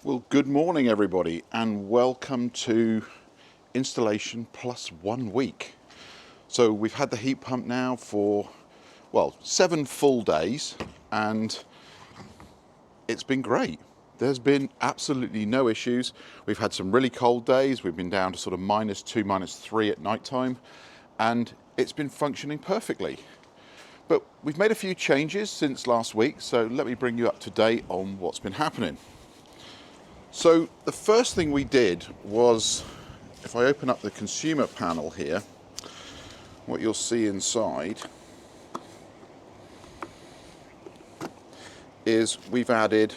Well, good morning everybody and welcome to installation plus 1 week. So we've had the heat pump now for, well, 7 full days and it's been great. There's been absolutely no issues. We've had some really cold days. We've been down to sort of -2, -3 at night time and it's been functioning perfectly. But we've made a few changes since last week, so let me bring you up to date on what's been happening. So the first thing we did was, if I open up the consumer panel here, what you'll see inside is we've added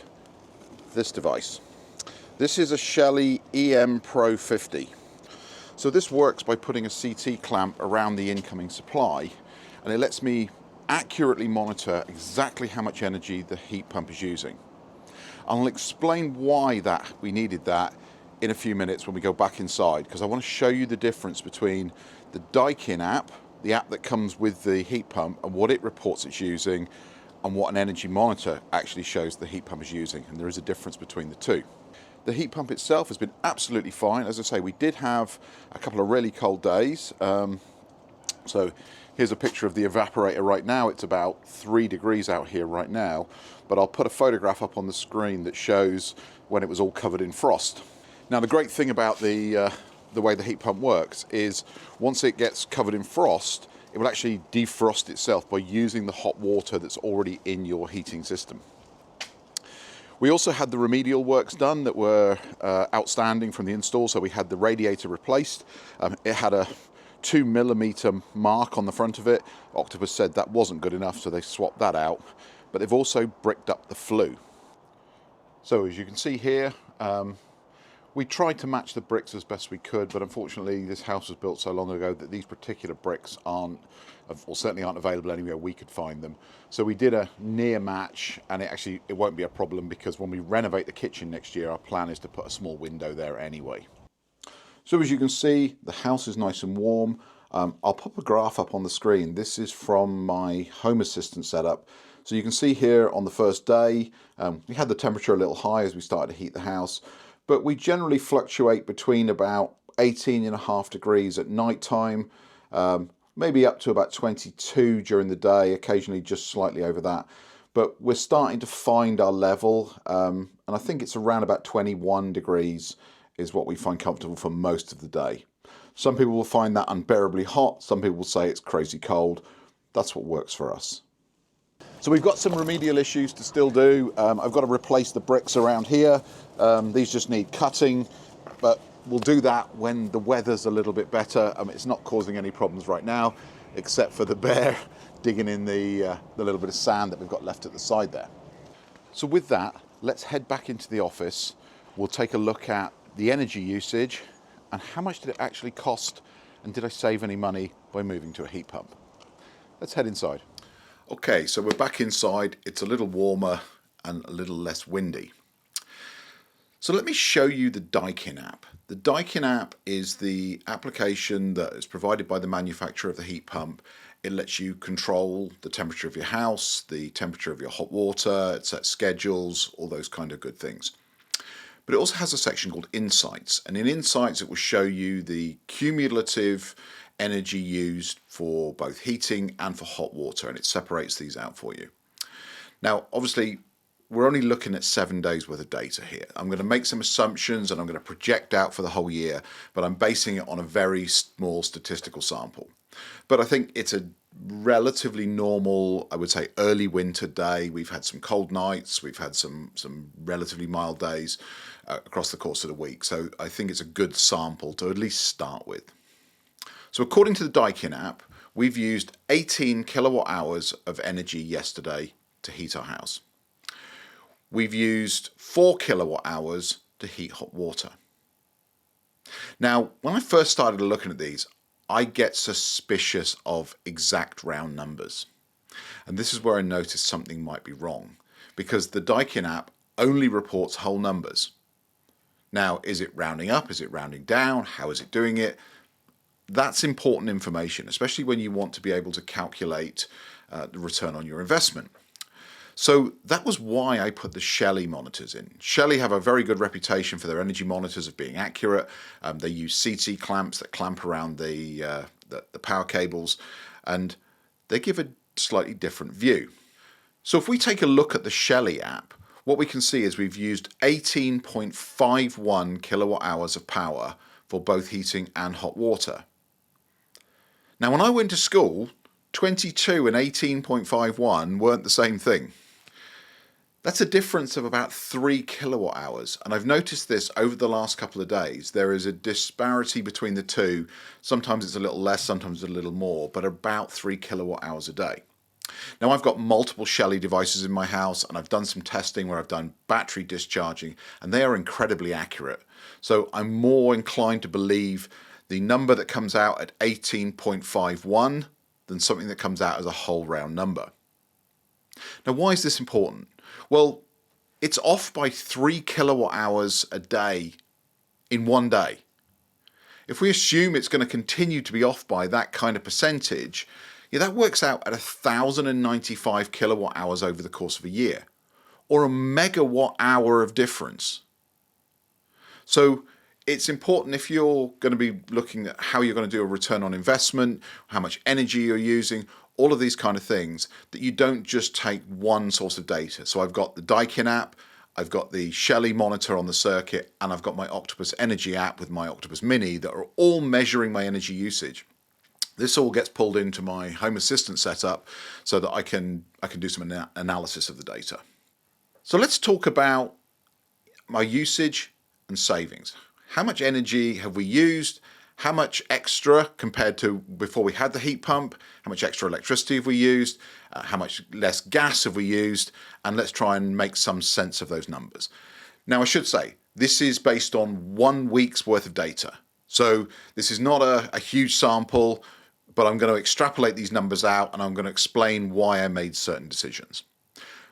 this device. This is a Shelly EM Pro 50. So this works by putting a CT clamp around the incoming supply, and it lets me accurately monitor exactly how much energy the heat pump is using. I'll explain why we needed that in a few minutes when we go back inside, because I want to show you the difference between the Daikin app, the app that comes with the heat pump, and what it reports it's using, and what an energy monitor actually shows the heat pump is using, and there is a difference between the two. The heat pump itself has been absolutely fine. As I say, we did have a couple of really cold days. So here's a picture of the evaporator right now. It's about 3 degrees out here right now, but I'll put a photograph up on the screen that shows when it was all covered in frost. Now the great thing about the way the heat pump works is once it gets covered in frost, it will actually defrost itself by using the hot water that's already in your heating system. We also had the remedial works done that were outstanding from the install. So we had the radiator replaced. It had a 2mm mark on the front of it. Octopus said that wasn't good enough, so they swapped that out. But they've also bricked up the flue. So as you can see here, we tried to match the bricks as best we could, but unfortunately this house was built so long ago that these particular bricks certainly aren't available anywhere we could find them. So we did a near match, and it won't be a problem because when we renovate the kitchen next year, our plan is to put a small window there anyway. So as you can see, the house is nice and warm. I'll pop a graph up on the screen. This is from my Home Assistant setup. So you can see here on the first day, we had the temperature a little high as we started to heat the house, but we generally fluctuate between about 18.5 degrees at night time, maybe up to about 22 during the day, occasionally just slightly over that. But we're starting to find our level, and I think it's around about 21 degrees is what we find comfortable for most of the day. Some people will find that unbearably hot. Some people will say it's crazy cold. That's what works for us. So we've got some remedial issues to still do. I've got to replace the bricks around here. These just need cutting, but we'll do that when the weather's a little bit better. It's not causing any problems right now, except for the bear digging in the little bit of sand that we've got left at the side there. So with that, let's head back into the office. We'll take a look at the energy usage and how much did it actually cost, and did I save any money by moving to a heat pump. Let's head inside. Okay, so we're back inside. It's a little warmer and a little less windy. So let me show you the Daikin app. The Daikin app is the application that is provided by the manufacturer of the heat pump. It lets you control the temperature of your house, the temperature of your hot water, it sets schedules, all those kind of good things. But it also has a section called Insights, and in Insights it will show you the cumulative energy used for both heating and for hot water, and it separates these out for you. Now obviously we're only looking at 7 days worth of data here. I'm going to make some assumptions and I'm going to project out for the whole year, but I'm basing it on a very small statistical sample. But I think it's a relatively normal, I would say, early winter day. We've had some cold nights, we've had some relatively mild days across the course of the week. So I think it's a good sample to at least start with. So according to the Daikin app, we've used 18 kilowatt hours of energy yesterday to heat our house. We've used 4 kilowatt hours to heat hot water. Now, when I first started looking at these, I get suspicious of exact round numbers. And this is where I noticed something might be wrong, because the Daikin app only reports whole numbers. Now, is it rounding up? Is it rounding down? How is it doing it? That's important information, especially when you want to be able to calculate the return on your investment. So that was why I put the Shelly monitors in. Shelly have a very good reputation for their energy monitors of being accurate. They use CT clamps that clamp around the power cables, and they give a slightly different view. So if we take a look at the Shelly app, what we can see is we've used 18.51 kilowatt hours of power for both heating and hot water. Now, when I went to school, 22 and 18.51 weren't the same thing. That's a difference of about 3 kilowatt hours, and I've noticed this over the last couple of days. There is a disparity between the two. Sometimes it's a little less, sometimes a little more, but about 3 kilowatt hours a day. Now, I've got multiple Shelly devices in my house, and I've done some testing where I've done battery discharging, and they are incredibly accurate. So I'm more inclined to believe the number that comes out at 18.51 than something that comes out as a whole round number. Now, why is this important? Well, it's off by 3 kilowatt hours a day in one day. If we assume it's going to continue to be off by that kind of percentage, that works out at 1,095 kilowatt hours over the course of a year, or a megawatt hour of difference. So it's important, if you're going to be looking at how you're going to do a return on investment, how much energy you're using, all of these kind of things, that you don't just take one source of data. So I've got the Daikin app, I've got the Shelly monitor on the circuit, and I've got my Octopus Energy app with my Octopus Mini that are all measuring my energy usage. This all gets pulled into my Home Assistant setup so that I can do some analysis of the data. So let's talk about my usage and savings. How much energy have we used? How much extra compared to before we had the heat pump? How much extra electricity have we used? How much less gas have we used? And let's try and make some sense of those numbers. Now, I should say, this is based on 1 week's worth of data. So this is not a huge sample, but I'm going to extrapolate these numbers out and I'm going to explain why I made certain decisions.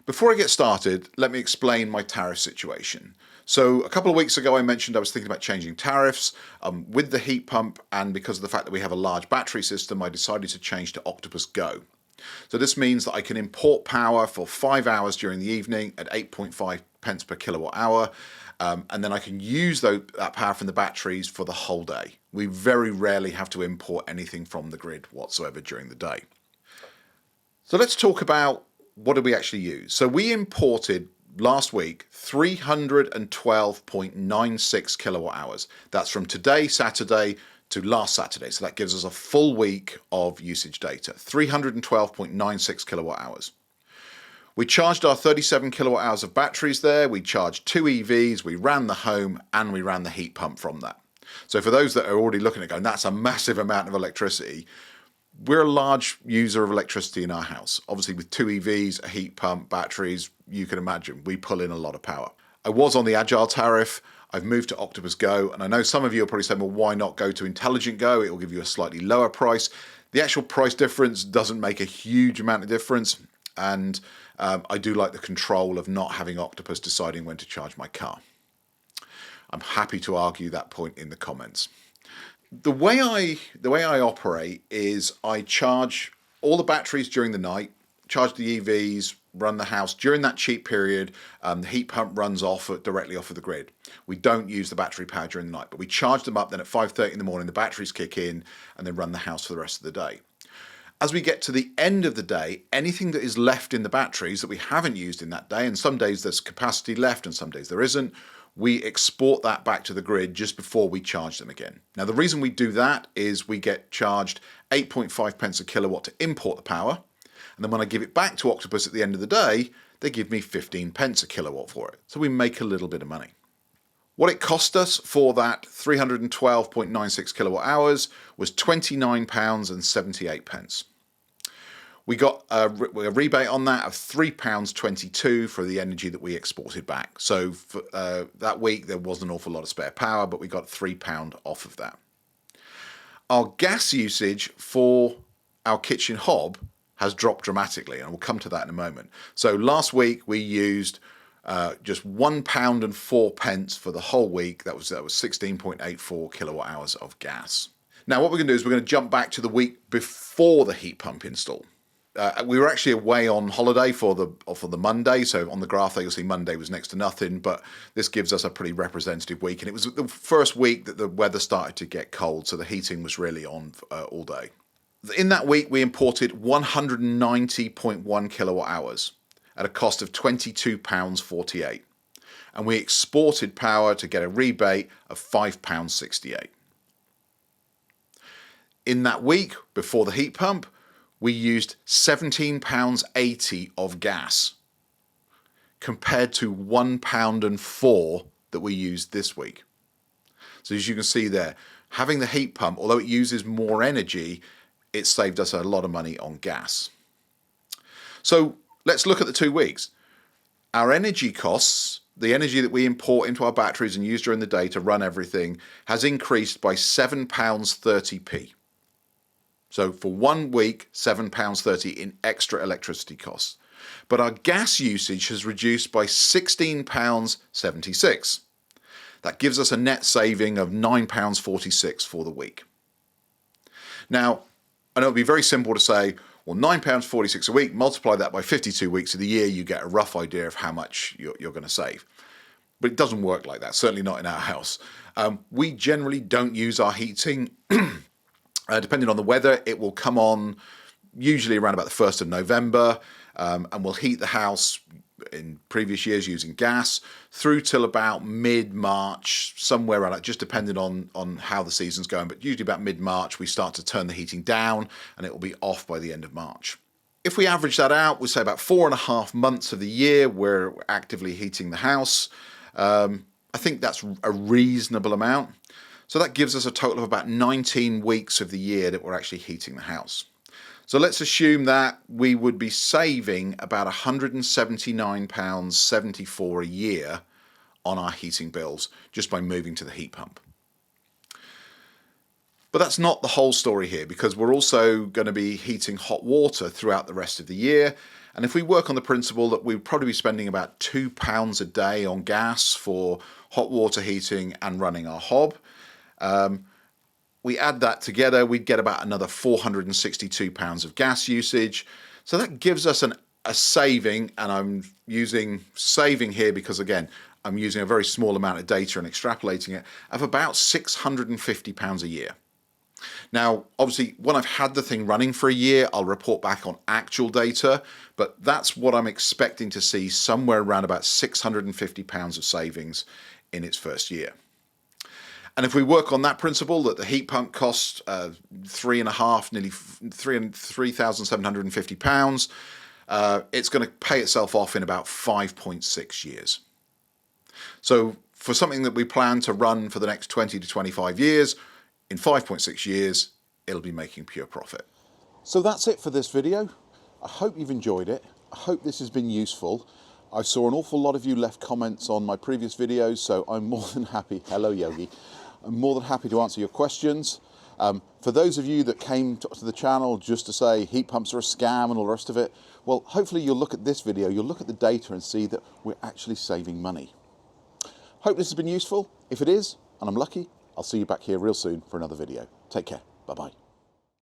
Before I get started, let me explain my tariff situation. So a couple of weeks ago, I mentioned I was thinking about changing tariffs with the heat pump, and because of the fact that we have a large battery system, I decided to change to Octopus Go. So this means that I can import power for 5 hours during the evening at 8.5 pence per kilowatt hour, and then I can use that power from the batteries for the whole day. We very rarely have to import anything from the grid whatsoever during the day. So let's talk about what did we actually use. So we imported last week 312.96 kilowatt hours. That's from today, Saturday, to last Saturday. So that gives us a full week of usage data, 312.96 kilowatt hours. We charged our 37 kilowatt hours of batteries there. We charged 2 EVs, we ran the home, and we ran the heat pump from that. So for those that are already looking at going, that's a massive amount of electricity. We're a large user of electricity in our house. Obviously, with 2 EVs, a heat pump, batteries, you can imagine we pull in a lot of power. I was on the Agile tariff. I've moved to Octopus Go, and I know some of you are probably saying, well, why not go to Intelligent Go? It will give you a slightly lower price. The actual price difference doesn't make a huge amount of difference, and I do like the control of not having Octopus deciding when to charge my car. I'm happy to argue that point in the comments. The way I operate is I charge all the batteries during the night, charge the EVs, run the house. During that cheap period, the heat pump runs directly off of the grid. We don't use the battery power during the night, but we charge them up, then at 5:30 in the morning, the batteries kick in, and then run the house for the rest of the day. As we get to the end of the day, anything that is left in the batteries that we haven't used in that day, and some days there's capacity left and some days there isn't, we export that back to the grid just before we charge them again. Now, the reason we do that is we get charged 8.5 pence a kilowatt to import the power. And then when I give it back to Octopus at the end of the day, they give me 15 pence a kilowatt for it. So we make a little bit of money. What it cost us for that 312.96 kilowatt hours was £29.78. We got a rebate on that of £3.22 for the energy that we exported back. So for, that week there wasn't an awful lot of spare power, but we got £3 off of that. Our gas usage for our kitchen hob has dropped dramatically, and we'll come to that in a moment. So last week we used just £1.04 for the whole week. That was 16.84 kilowatt hours of gas. Now what we're going to do is we're going to jump back to the week before the heat pump install. We were actually away on holiday for the Monday, so on the graph there you'll see Monday was next to nothing, but this gives us a pretty representative week, and it was the first week that the weather started to get cold, so the heating was really on all day. In that week we imported 190.1 kilowatt hours at a cost of £22.48, and we exported power to get a rebate of £5.68. In that week, before the heat pump, we used £17.80 of gas compared to £1.04 that we used this week. So as you can see there, having the heat pump, although it uses more energy, it saved us a lot of money on gas. So let's look at the 2 weeks. Our energy costs, the energy that we import into our batteries and use during the day to run everything, has increased by £7.30p. So for 1 week, £7.30 in extra electricity costs. But our gas usage has reduced by £16.76. That gives us a net saving of £9.46 for the week. Now, I know it would be very simple to say, well, £9.46 a week, multiply that by 52 weeks of the year, you get a rough idea of how much you're going to save. But it doesn't work like that, certainly not in our house. We generally don't use our heating. Depending on the weather, it will come on usually around about the 1st of November, and we'll heat the house in previous years using gas through till about mid-March, somewhere around that, just depending on how the season's going. But usually about mid-March, we start to turn the heating down, and it will be off by the end of March. If we average that out, we say about 4.5 months of the year we're actively heating the house. I think that's a reasonable amount. So that gives us a total of about 19 weeks of the year that we're actually heating the house. So let's assume that we would be saving about £179.74 a year on our heating bills just by moving to the heat pump. But that's not the whole story here, because we're also going to be heating hot water throughout the rest of the year. And if we work on the principle that we'd probably be spending about £2 a day on gas for hot water heating and running our hob, we add that together, we'd get about another £462 of gas usage. So that gives us a saving, and I'm using saving here because, again, I'm using a very small amount of data and extrapolating it, of about £650 a year. Now, obviously, when I've had the thing running for a year, I'll report back on actual data, but that's what I'm expecting to see, somewhere around about £650 of savings in its first year. And if we work on that principle, that the heat pump costs nearly £3,750, it's going to pay itself off in about 5.6 years. So for something that we plan to run for the next 20 to 25 years, in 5.6 years, it'll be making pure profit. So that's it for this video. I hope you've enjoyed it. I hope this has been useful. I saw an awful lot of you left comments on my previous videos, so I'm more than happy. Hello, Yogi. I'm more than happy to answer your questions. For those of you that came to the channel just to say heat pumps are a scam and all the rest of it, well, hopefully you'll look at this video, you'll look at the data and see that we're actually saving money. Hope this has been useful. If it is, and I'm lucky, I'll see you back here real soon for another video. Take care. Bye-bye.